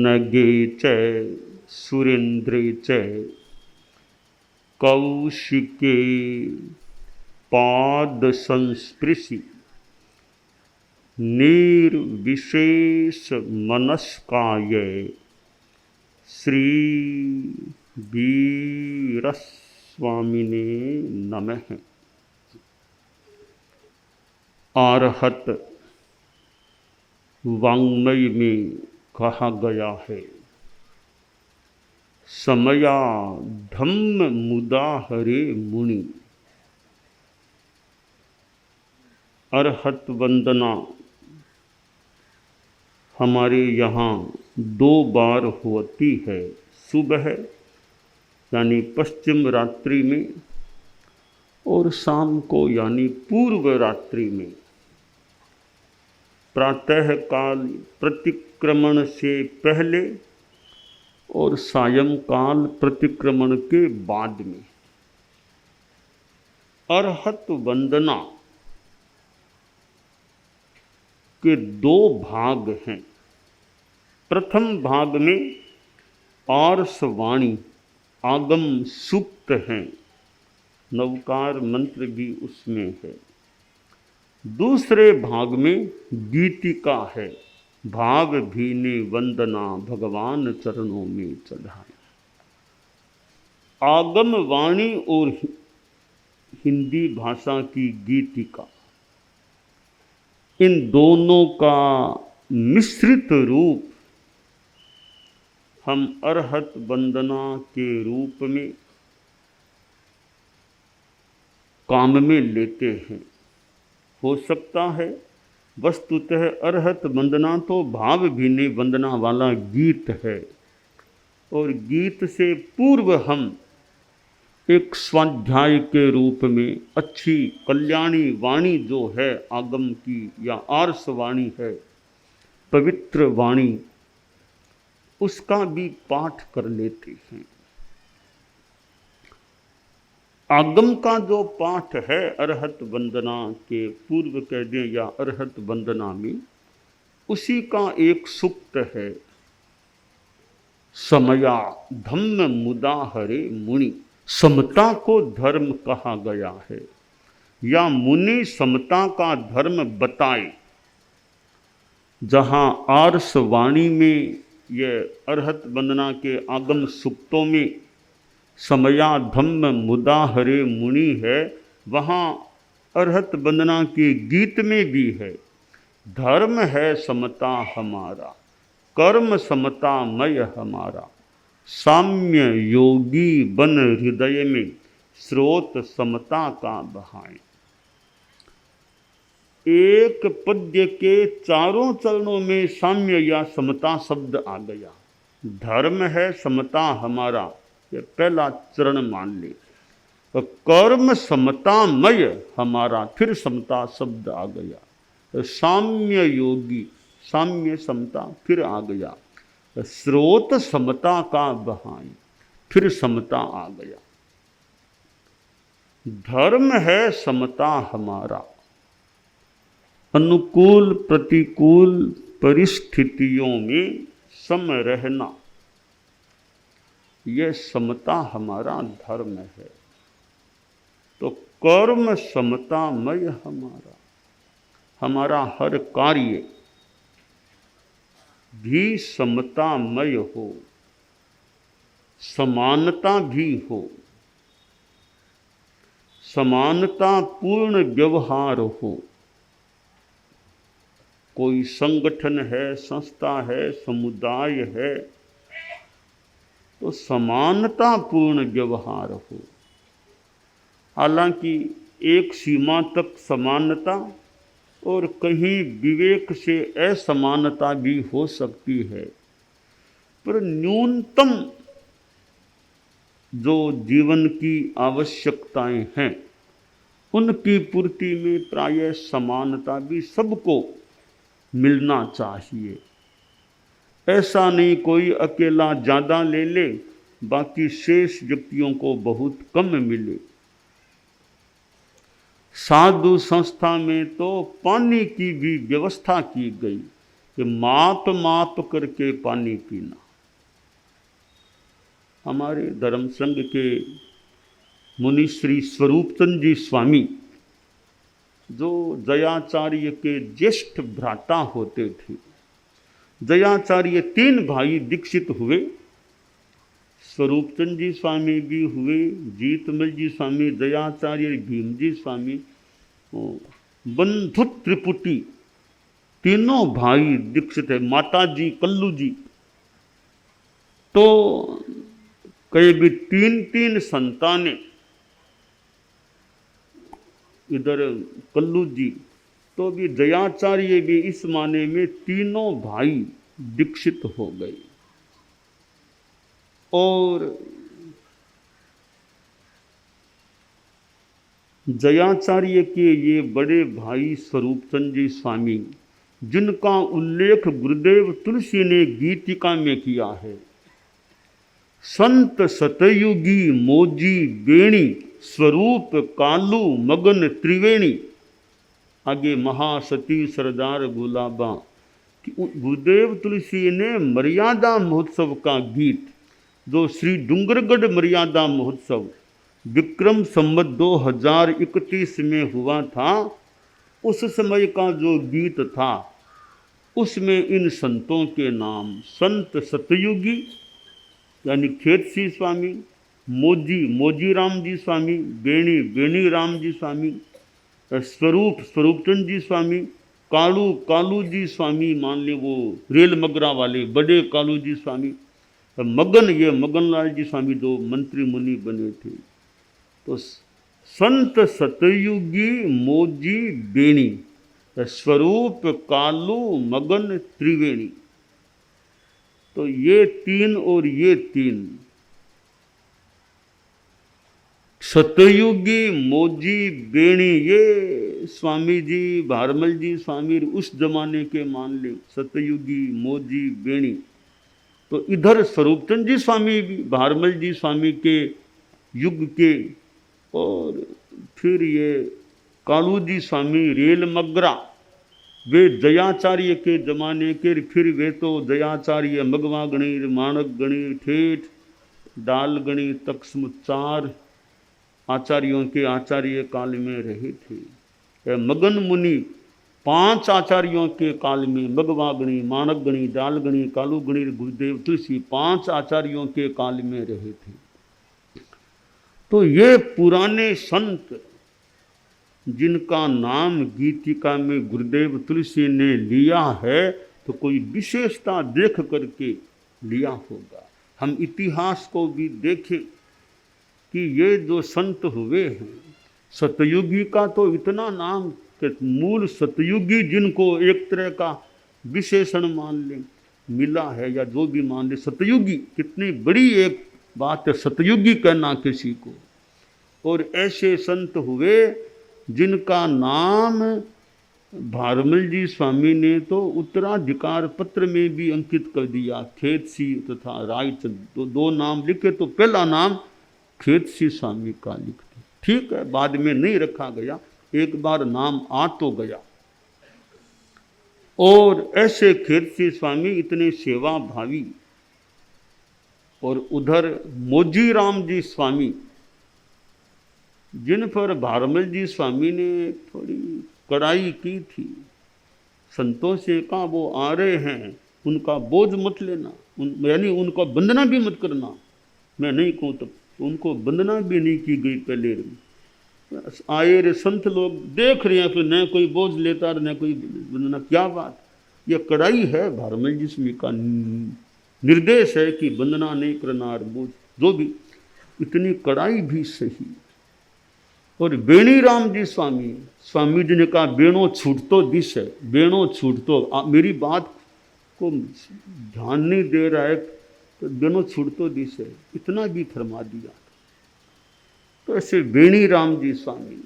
नगे च सुरेन्द्रे च कौशिके पाद संस्पृशि निर्विशेष मनस्काय श्री वीरस्वामिने नमः। आरहत वाङ्मय में कहा गया है, समया धम्म मुदा हरे मुनि। अरहत वंदना हमारे यहाँ 2 बार होती है, सुबह यानी पश्चिम रात्रि में और शाम को यानी पूर्व रात्रि में। प्रातः काल प्रतिक्रमण से पहले और सायंकाल प्रतिक्रमण के बाद में। अरहत वंदना के 2 भाग हैं। प्रथम भाग में आर्षवाणी आगम सूक्त हैं, नवकार मंत्र भी उसमें है। दूसरे भाग में गीतिका है, भाव भीने वंदना भगवान चरणों में चढ़ाए। आगम वाणी और हिंदी भाषा की गीतिका, इन दोनों का मिश्रित रूप हम अरहत वंदना के रूप में काम में लेते हैं। हो सकता है वस्तुतः अरहत वंदना तो भाव भीने वंदना वाला गीत है, और गीत से पूर्व हम एक स्वाध्याय के रूप में अच्छी कल्याणी वाणी जो है आगम की या आर्ष वाणी है, पवित्र वाणी, उसका भी पाठ कर लेते हैं। आगम का जो पाठ है अरहत वंदना के पूर्व कह दें या अरहत वंदना में, उसी का एक सूक्त है, समया धम्म मुदा हरे मुनि। समता को धर्म कहा गया है, या मुनि समता का धर्म बताए। जहाँ आर्ष वाणी में यह अरहत वंदना के आगम सूक्तों में समया धम्म मुदा हरे मुनि है, वहाँ अरहत वंदना के गीत में भी है, धर्म है समता हमारा, कर्म समता मय हमारा, साम्य योगी बन हृदय में स्रोत समता का बहाए। एक पद्य के 4 चरणों में साम्य या समता शब्द आ गया। धर्म है समता हमारा, ये पहला चरण मान ले। तो कर्म समतामय हमारा, फिर समता शब्द आ गया। तो साम्य योगी, साम्य समता फिर आ गया। तो स्रोत समता का बहाए, फिर समता आ गया। धर्म है समता हमारा, अनुकूल प्रतिकूल परिस्थितियों में सम रहना, यह समता हमारा धर्म है। तो कर्म समतामय हमारा, हमारा हर कार्य भी समतामय हो, समानता भी हो, समानता पूर्ण व्यवहार हो। कोई संगठन है, संस्था है, समुदाय है, तो समानता पूर्ण व्यवहार हो। हालांकि एक सीमा तक समानता और कहीं विवेक से असमानता भी हो सकती है, पर न्यूनतम जो जीवन की आवश्यकताएं हैं उनकी पूर्ति में प्रायः समानता भी सबको मिलना चाहिए। ऐसा नहीं कोई अकेला ज़्यादा ले ले, बाकी शेष व्यक्तियों को बहुत कम मिले। साधु संस्था में तो पानी की भी व्यवस्था की गई, कि माप माप करके पानी पीना। हमारे धर्म संघ के मुनि श्री स्वरूपचंद जी स्वामी, जो जयाचार्य के ज्येष्ठ भ्राता होते थे, जयाचार्य 3 भाई दीक्षित हुए। स्वरूपचंद जी स्वामी भी हुए, जीतमल जी स्वामी, जयाचार्य, भीम जी स्वामी, बंधु त्रिपुटी, तीनों भाई दीक्षित है। माता जी कल्लू जी, तो कई भी 3 संतानें। इधर कल्लू जी, तो भी जयाचार्य भी इस माने में तीनों भाई दीक्षित हो गए। और जयाचार्य के ये बड़े भाई स्वरूपचंद जी स्वामी, जिनका उल्लेख गुरुदेव तुलसी ने गीतिका में किया है, संत सतयुगी मोजी बेणी, स्वरूप कालू मगन त्रिवेणी, आगे महासती सरदार गुलाबा। गुरुदेव तुलसी ने मर्यादा महोत्सव का गीत, जो श्री डूंगरगढ़ मर्यादा महोत्सव विक्रम संवत 2031 में हुआ था, उस समय का जो गीत था, उसमें इन संतों के नाम संत सतयुगी यानी खेतसी स्वामी, मोजी मोजी राम जी स्वामी, बेणी बेणी राम जी स्वामी, स्वरूपचंद जी स्वामी, कालू कालू जी स्वामी, मान ले वो रेल मगरा वाले बड़े कालू जी स्वामी, मगन ये मगनलाल जी स्वामी जो मंत्री मुनि बने थे। तो संत सतयुगी मोजी बेणी, स्वरूप कालू मगन त्रिवेणी, तो ये 3 और ये 3 सतयुगी मोजी बेणी, ये स्वामी जी भारमल जी स्वामी उस जमाने के मान ले, सतयुगी मोजी बेणी। तो इधर स्वरूपचंद जी स्वामी भी भारमल जी स्वामी के युग के, और फिर ये कालू जी स्वामी रेल मगरा, वे जयाचार्य के जमाने के, फिर वे तो जयाचार्य मगवा गणिर, माणक गणिर, ठेठ, डाल गणिर तक 4 आचार्यों के आचार्य काल में रहे थे। मगन मुनि 5 आचार्यों के काल में, मगवागणी, मानकगणी, डालगणी, कालूगणी, गुरुदेव तुलसी 5 आचार्यों के काल में रहे थे। तो ये पुराने संत जिनका नाम गीतिका में गुरुदेव तुलसी ने लिया है, तो कोई विशेषता देख करके लिया होगा। हम इतिहास को भी देखें कि ये जो संत हुए हैं, सतयुगी का तो इतना नाम कि मूल सतयुगी जिनको एक तरह का विशेषण मान लें मिला है, या जो भी मान ले, सतयुगी कितनी बड़ी एक बात है सतयुगी कहना किसी को। और ऐसे संत हुए जिनका नाम भारमल जी स्वामी ने तो उत्तराधिकार पत्र में भी अंकित कर दिया, खेतसी तथा रायचंद, तो 2 नाम लिखे, तो पहला नाम खेतसी स्वामी का लिखते। ठीक है, बाद में नहीं रखा गया, एक बार नाम आ तो गया। और ऐसे खेतसी स्वामी इतने सेवा भावी। और उधर मोजी राम जी स्वामी, जिन पर भारमल जी स्वामी ने थोड़ी कड़ाई की थी, संतों से कहा वो आ रहे हैं, उनका बोझ मत लेना, यानी उनका वंदना भी मत करना। मैं नहीं कहूँ तो उनको वंदना भी नहीं की गई। पहले आए रे संत लोग देख रहे हैं, फिर न कोई बोझ लेता न कोई वंदना, क्या बात। ये कड़ाई है भारमल जी स्वामी का निर्देश है कि वंदना नहीं करना, और बोझ जो भी, इतनी कड़ाई भी सही। और बेणी राम जी स्वामी, स्वामी जी ने कहा बेणो छूट तो दिस है, बेणो छूट तो, मेरी बात को ध्यान नहीं दे रहा है तो बेणो छूट तो दिस है, इतना भी फरमा दिया। तो ऐसे बेणी राम जी स्वामी,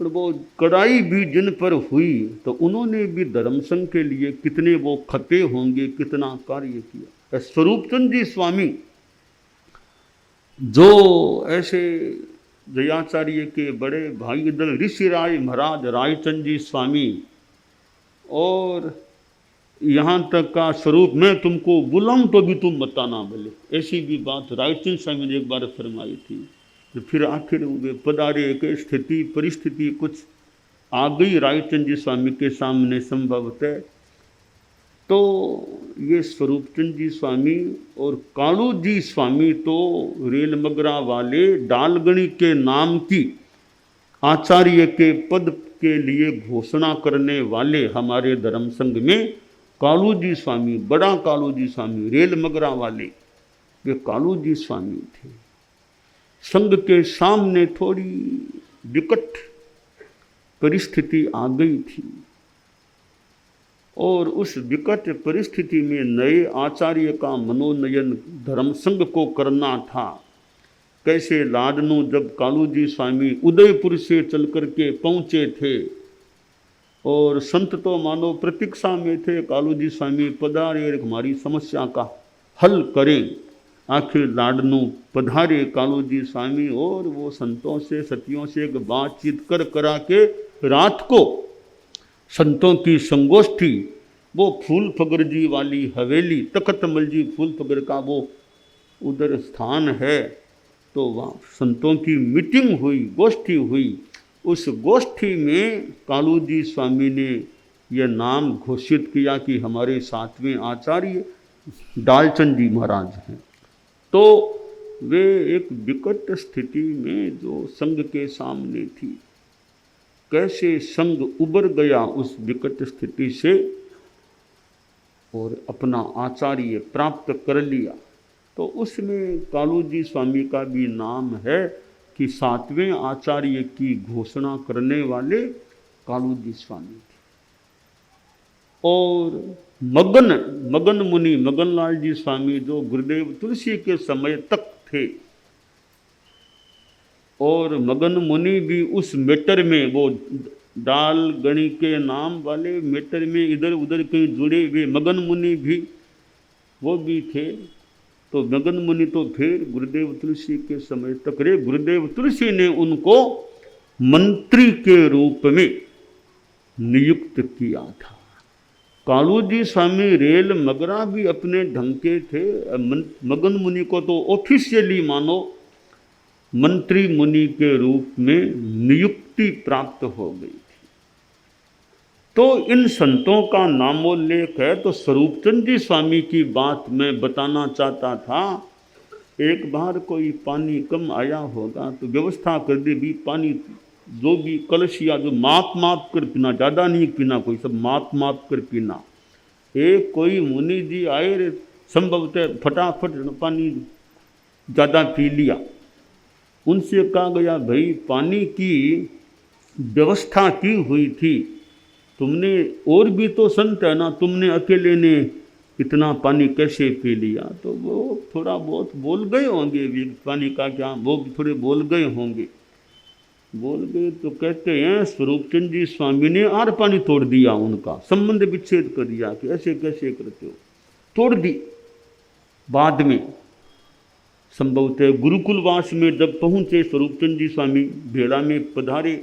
पर वो कड़ाई भी जिन पर हुई, तो उन्होंने भी धर्म संघ के लिए कितने वो खपे होंगे, कितना कार्य किया। स्वरूपचंद जी स्वामी जो ऐसे जयाचार्य के बड़े भाई, इधर ऋषि राय महाराज रायचंद जी स्वामी, और यहाँ तक का स्वरूप मैं तुमको बुलाऊं तो भी तुम बताना भले। ऐसी भी बात रायचंद स्वामी ने एक बार फरमाई थी। तो फिर आखिर वे पधारे, एक स्थिति परिस्थिति कुछ आ गई रायचंद जी स्वामी के सामने संभवतः। तो ये स्वरूपचंद जी स्वामी और कालू जी स्वामी तो रेल मगरा वाले डालगणी के नाम की आचार्य के पद के लिए घोषणा करने वाले हमारे धर्म संघ में कालू जी स्वामी, बड़ा कालू जी स्वामी, रेल मगरा वाले, वे कालू जी स्वामी थे। संघ के सामने थोड़ी विकट परिस्थिति आ गई थी और उस विकट परिस्थिति में नए आचार्य का मनोनयन धर्म संघ को करना था। कैसे लाडनू जब कालू जी स्वामी उदयपुर से चल कर के पहुँचे थे और संत तो मानो प्रतीक्षा में थे, कालू जी स्वामी पधारे हमारी समस्या का हल करें। आखिर लाडनू पधारे कालू जी स्वामी और वो संतों से सतियों से एक बातचीत कर करा के रात को संतों की संगोष्ठी, वो फूल फगर जी वाली हवेली, तखतमल जी फूल फगर का वो उधर स्थान है, तो वहाँ संतों की मीटिंग हुई, गोष्ठी हुई। उस गोष्ठी में कालू जी स्वामी ने यह नाम घोषित किया कि हमारे 7वें आचार्य डालचंद जी महाराज हैं। तो वे एक विकट स्थिति में जो संघ के सामने थी, कैसे संघ उबर गया उस विकट स्थिति से और अपना आचार्य प्राप्त कर लिया। तो उसमें कालू जी स्वामी का भी नाम है कि 7वें आचार्य की घोषणा करने वाले कालू जी स्वामी थे। और मगन मुनि मगनलाल जी स्वामी जो गुरुदेव तुलसी के समय तक थे, और मगन मुनि भी उस मैटर में, वो डाल गणी के नाम वाले मैटर में इधर उधर कहीं जुड़े हुए मगन मुनि भी वो भी थे। तो मगन मुनि तो फिर गुरुदेव तुलसी के समय तक रहे। गुरुदेव तुलसी ने उनको मंत्री के रूप में नियुक्त किया था। कालू जी स्वामी रेल मगरा भी अपने ढंग के थे। मगन मुनि को तो ऑफिशियली मानो मंत्री मुनि के रूप में नियुक्ति प्राप्त हो गई थी। तो इन संतों का नामोल्लेख है। तो स्वरूपचंद जी स्वामी की बात मैं बताना चाहता था। एक बार कोई पानी कम आया होगा तो व्यवस्था कर दी भी, पानी जो भी कलश या जो माप कर पीना, ज़्यादा नहीं पीना, कोई सब माप कर पीना। एक कोई मुनि जी आए, संभवतः फटाफट पानी ज़्यादा पी लिया। उनसे कहा गया, भाई पानी की व्यवस्था की हुई थी, तुमने, और भी तो संत है ना, तुमने अकेले ने इतना पानी कैसे पी लिया? तो वो थोड़ा बहुत बोल गए होंगे, पानी का क्या, वो भी थोड़े बोल गए होंगे। बोल गए तो कहते हैं स्वरूपचंद जी स्वामी ने आर पानी तोड़ दिया, उनका संबंध विच्छेद कर दिया कि ऐसे कैसे करते हो, तोड़ दी। बाद में संभवतः गुरुकुलवास में जब पहुँचे स्वरूपचंद जी स्वामी, भेड़ा में पधारे,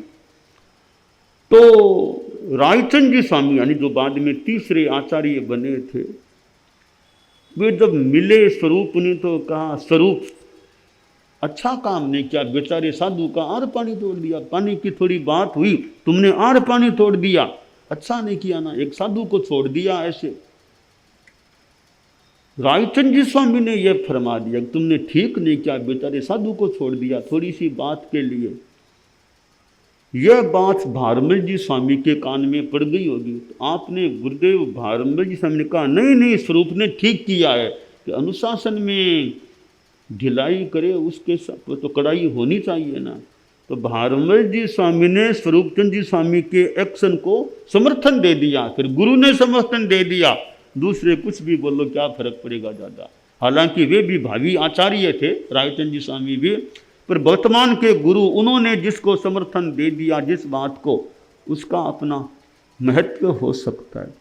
तो रायचंद जी स्वामी यानी जो बाद में तीसरे आचार्य बने थे, वे जब मिले स्वरूप ने तो कहा, स्वरूप अच्छा काम नहीं किया, बेचारे साधु का आर पानी तोड़ दिया। पानी की थोड़ी बात हुई, तुमने आर पानी तोड़ दिया, अच्छा नहीं किया ना, एक साधु को छोड़ दिया ऐसे। रायचंद जी स्वामी ने यह फरमा दिया कि तुमने ठीक नहीं किया, बेचारे साधु को छोड़ दिया थोड़ी सी बात के लिए। यह बात भारमल जी स्वामी के कान में पड़ गई होगी। तो आपने गुरुदेव भारमल जी स्वामी ने कहा, नहीं स्वरूप ने ठीक किया है कि अनुशासन में ढिलाई करे, उसके साथ तो कड़ाई होनी चाहिए ना। तो भारमल जी स्वामी ने स्वरूपचंद जी स्वामी के एक्शन को समर्थन दे दिया, फिर गुरु ने समर्थन दे दिया। दूसरे कुछ भी बोलो, क्या फर्क पड़ेगा ज़्यादा। हालांकि वे भी भावी आचार्य थे, रायचंद जी स्वामी भी, पर वर्तमान के गुरु, उन्होंने जिसको समर्थन दे दिया जिस बात को, उसका अपना महत्व हो सकता है।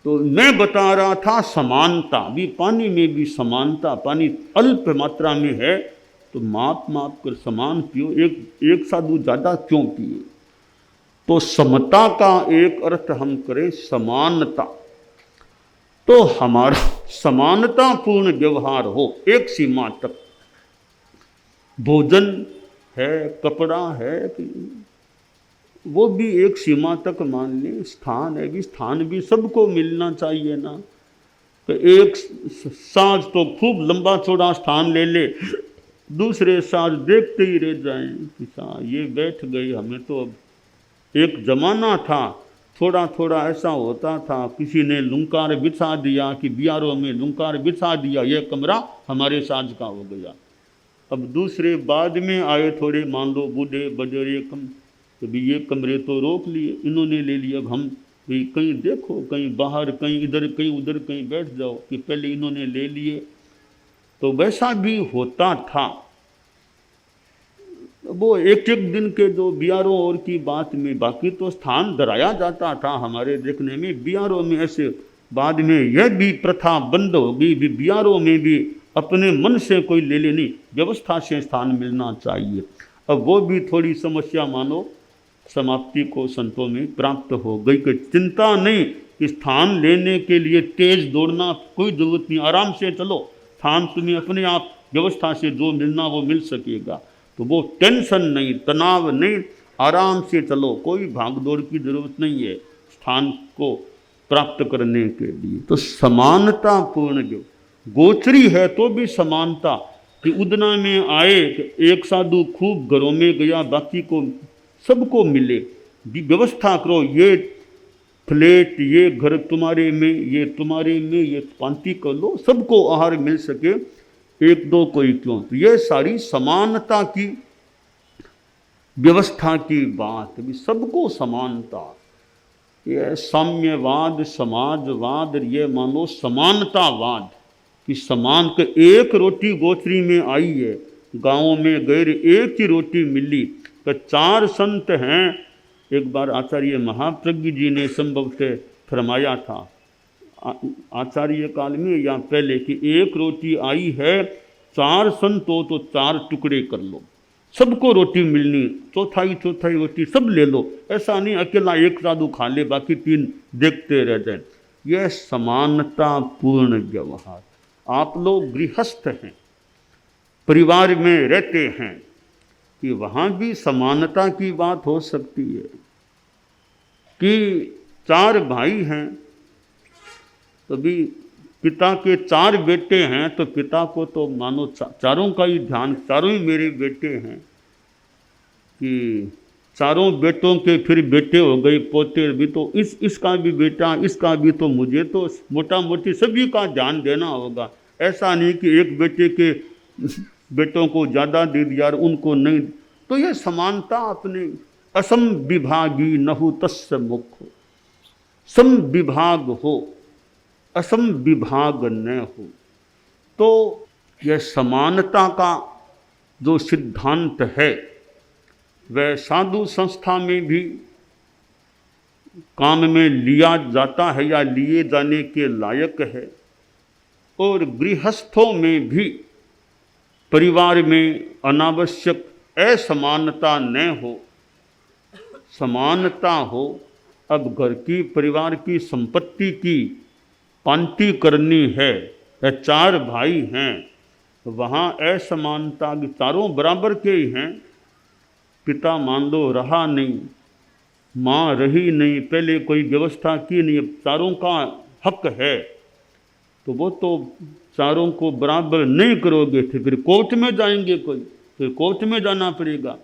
तो मैं बता रहा था समानता भी, पानी में भी समानता। पानी अल्प मात्रा में है तो माप कर समान पियो, एक साधु ज़्यादा क्यों पिए। तो समता का एक अर्थ हम करें समानता। तो हमारा समानतापूर्ण व्यवहार हो एक सीमा तक। भोजन है, कपड़ा है, वो भी एक सीमा तक मान लें। स्थान है भी, स्थान भी सबको मिलना चाहिए ना। तो एक साज तो खूब लंबा चौड़ा स्थान ले ले, दूसरे साज देखते ही रह जाएं कि ये बैठ गई। हमें तो अब एक जमाना था, थोड़ा थोड़ा ऐसा होता था, किसी ने लुंकार बिछा दिया कि बियारों में लुंकार बिछा दिया, ये कमरा हमारे साज का हो गया। अब दूसरे बाद में आए थोड़े, मान लो बूढ़े बजरे कम, तो भी ये कमरे तो रोक लिए, इन्होंने ले लिए। अब हम भी कहीं देखो, कहीं बाहर, कहीं इधर, कहीं उधर, कहीं बैठ जाओ कि पहले इन्होंने ले लिए। तो वैसा भी होता था। वो एक एक दिन के जो बियारों और की बात में, बाकी तो स्थान डराया जाता था हमारे देखने में। बियारों में ऐसे बाद में यह भी प्रथा बंद होगी, भी बियारों में भी अपने मन से कोई ले ले नहीं, व्यवस्था से स्थान मिलना चाहिए। अब वो भी थोड़ी समस्या मानो समाप्ति को संतों में प्राप्त हो गई कि चिंता नहीं कि स्थान लेने के लिए तेज दौड़ना कोई जरूरत नहीं, आराम से चलो, स्थान तुम्हें अपने आप व्यवस्था से जो मिलना वो मिल सकेगा। तो वो टेंशन नहीं, तनाव नहीं, आराम से चलो, कोई भाग दौड़ की जरूरत नहीं है स्थान को प्राप्त करने के लिए। तो समानता पूर्ण जो गोचरी है तो भी समानता कि उदना में आए, एक साधु खूब घरों में गया, बाकी को सबको मिले, व्यवस्था करो, ये फ्लैट, ये घर तुम्हारे में, ये तुम्हारे में, ये पांति कर लो, सबको आहार मिल सके, एक दो कोई क्यों। तो ये सारी समानता की व्यवस्था की बात भी, सबको समानता। ये साम्यवाद, समाजवाद, ये मानो समानतावाद कि समान के एक रोटी गोचरी में आई है, गाँव में गए एक ही रोटी मिली। तो चार संत हैं, एक बार आचार्य महाप्रज्ञ जी ने संभव से फरमाया था आचार्य काल में या पहले कि एक रोटी आई है, चार संत हो तो चार टुकड़े कर लो, सबको रोटी मिलनी, चौथाई चौथाई रोटी सब ले लो। ऐसा नहीं अकेला एक साधु खा ले बाकी तीन देखते रह जाए। यह समानता पूर्ण व्यवहार। आप लोग गृहस्थ हैं, परिवार में रहते हैं, कि वहाँ भी समानता की बात हो सकती है कि चार भाई हैं तो भी पिता के चार बेटे हैं, तो पिता को तो मानो चारों का ही ध्यान, चारों ही मेरे बेटे हैं, कि चारों बेटों के फिर बेटे हो गए, पोते भी, तो इसका भी बेटा, इसका भी, तो मुझे तो मोटा मोटी सभी का ध्यान देना होगा। ऐसा नहीं कि एक बेटे के बेटों को ज़्यादा दे दिया और उनको नहीं। तो यह समानता अपने असम विभागी नहु तस्य मुख, सम विभाग हो, असम विभाग न हो। तो यह समानता का जो सिद्धांत है वह साधु संस्था में भी काम में लिया जाता है या लिए जाने के लायक है, और गृहस्थों में भी परिवार में अनावश्यक असमानता न हो, समानता हो। अब घर की परिवार की संपत्ति की पांति करनी है, चार भाई हैं, वहाँ असमानता, चारों बराबर के ही हैं, पिता मान लो रहा नहीं, माँ रही नहीं, पहले कोई व्यवस्था की नहीं, अब चारों का हक है, तो वो तो चारों को बराबर नहीं करोगे थे, फिर कोर्ट में जाएंगे कोई, फिर कोर्ट में जाना पड़ेगा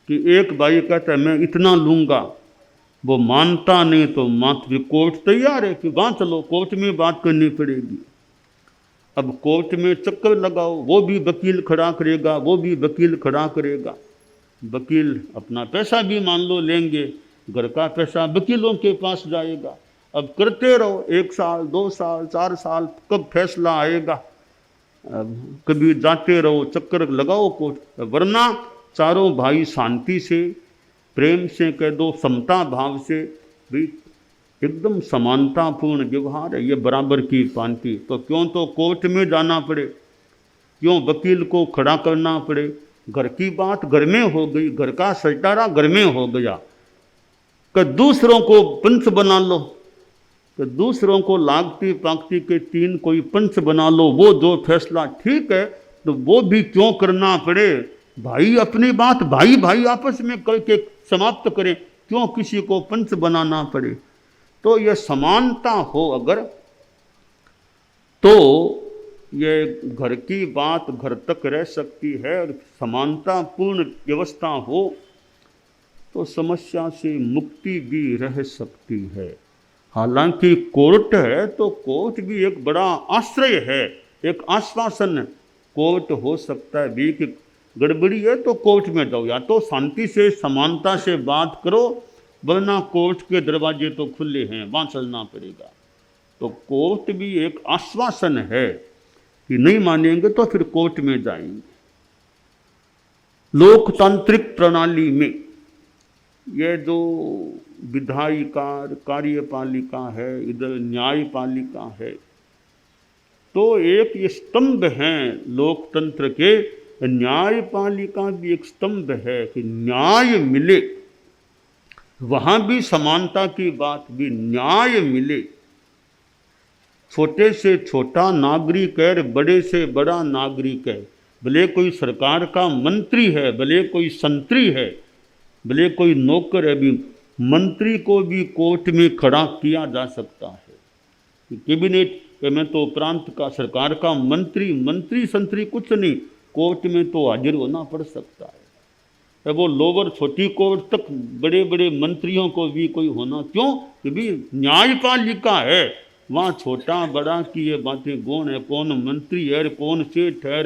कि एक भाई कहता है मैं इतना लूँगा, वो मानता नहीं, तो फिर कोर्ट तैयार है कि वहाँ चलो, कोर्ट में बात करनी पड़ेगी। अब कोर्ट में चक्कर लगाओ, वो भी वकील खड़ा करेगा, वो भी वकील खड़ा करेगा, वकील अपना पैसा भी मान लो लेंगे, घर का पैसा वकीलों के पास जाएगा। अब करते रहो, 1 साल 2 साल 4 साल, कब फैसला आएगा। अब कभी जाते रहो, चक्कर लगाओ कोर्ट, वरना चारों भाई शांति से, प्रेम से कह दो, समता भाव से, भी एकदम समानतापूर्ण व्यवहार है, ये बराबर की पांति। तो क्यों तो कोर्ट में जाना पड़े, क्यों वकील को खड़ा करना पड़े। घर की बात घर में हो गई, घर का सटारा घर में हो गया, कि दूसरों को पंच बना लो, तो दूसरों को लागती पागती के 3 कोई पंच बना लो, वो जो फैसला ठीक है तो वो भी क्यों करना पड़े। भाई अपनी बात भाई भाई आपस में करके समाप्त करें, क्यों किसी को पंच बनाना पड़े। तो ये समानता हो अगर, तो ये घर की बात घर तक रह सकती है, और समानता पूर्ण व्यवस्था हो तो समस्या से मुक्ति भी रह सकती है। हालांकि कोर्ट है तो कोर्ट भी एक बड़ा आश्रय है, एक आश्वासन है। कोर्ट हो सकता है भी कि गड़बड़ी है तो कोर्ट में जाओ, या तो शांति से समानता से बात करो, वरना कोर्ट के दरवाजे तो खुले हैं, वहाँ चलना पड़ेगा। तो कोर्ट भी एक आश्वासन है कि नहीं मानेंगे तो फिर कोर्ट में जाएंगे। लोकतांत्रिक प्रणाली में ये जो विधायिका कार्यपालिका है, इधर न्यायपालिका है, तो एक ये स्तंभ हैं लोकतंत्र के। न्यायपालिका भी एक स्तंभ है कि न्याय मिले, वहाँ भी समानता की बात भी, न्याय मिले। छोटे से छोटा नागरिक है, बड़े से बड़ा नागरिक है, भले कोई सरकार का मंत्री है, भले कोई संतरी है, भले कोई नौकर है, भी मंत्री को भी कोर्ट में खड़ा किया जा सकता है। कैबिनेट में तो प्रांत का सरकार का मंत्री संतरी कुछ नहीं, कोर्ट में तो हाजिर होना पड़ सकता है। वो लोअर छोटी कोर्ट तक बड़े बड़े मंत्रियों को भी कोई होना क्यों, कि भी न्यायपालिका है, वहाँ छोटा बड़ा की ये बातें कौन है, कौन मंत्री है, कौन सेठ है।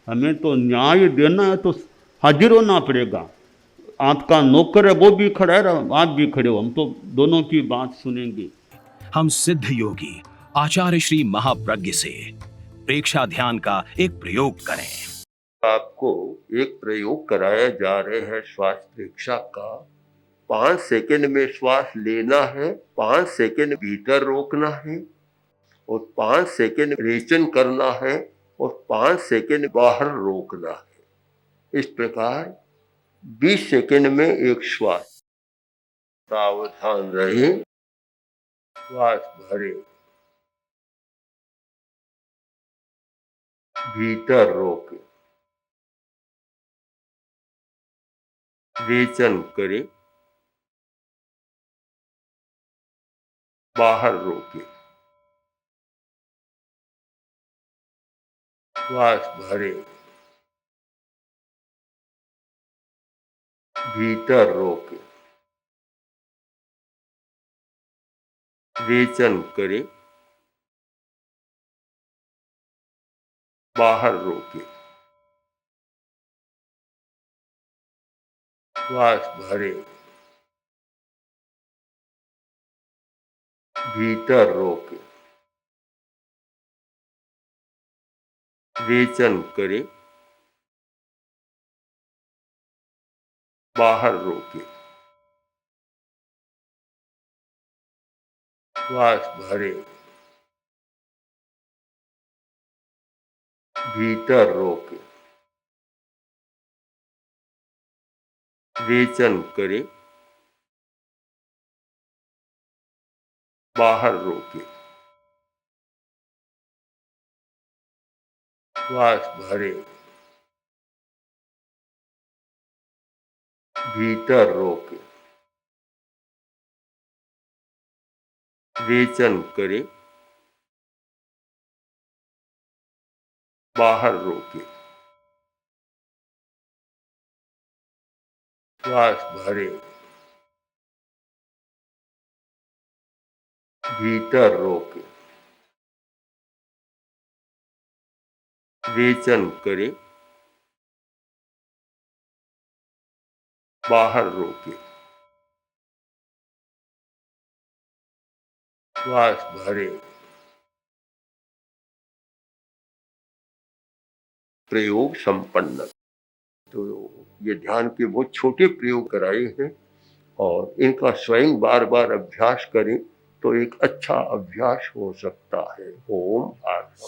हमें तो न्याय देना है तो हाजिर होना पड़ेगा। आपका नौकर है वो भी खड़ा है, आप भी खड़े हो, हम तो दोनों की बात सुनेंगे। हम सिद्ध योगी आचार्य श्री महाप्रज्ञ से प्रेक्षा ध्यान का एक प्रयोग करें। आपको एक प्रयोग कराया जा रहे हैं श्वास प्रेक्षा का। 5 सेकंड में श्वास लेना है, 5 सेकंड भीतर रोकना है, और 5 सेकंड रेचन करना है, और 5 सेकंड बाहर रोकना है। इस प्रकार 20 सेकंड में एक श्वास। सावधान रहे, श्वास भरे, भीतर रोके, रेचन करें, बाहर रोके, श्वास भरे, भीतर रोके, रेचन करें, बाहर रोके, श्वास भरे, भीतर रोके, रेचन करें, बाहर रोके, श्वास भरे, भीतर रोके, रेचन करें, बाहर रोके, श्वास भरे, भीतर रोके, रेचन करें, बाहर रोके, श्वास भरे, भीतर रोके, रेचन करें, बाहर रोके, श्वास भरे। प्रयोग संपन्न। तो ये ध्यान के बहुत छोटे प्रयोग कराए हैं, और इनका स्वयं बार बार अभ्यास करें तो एक अच्छा अभ्यास हो सकता है। ओम आत्मा।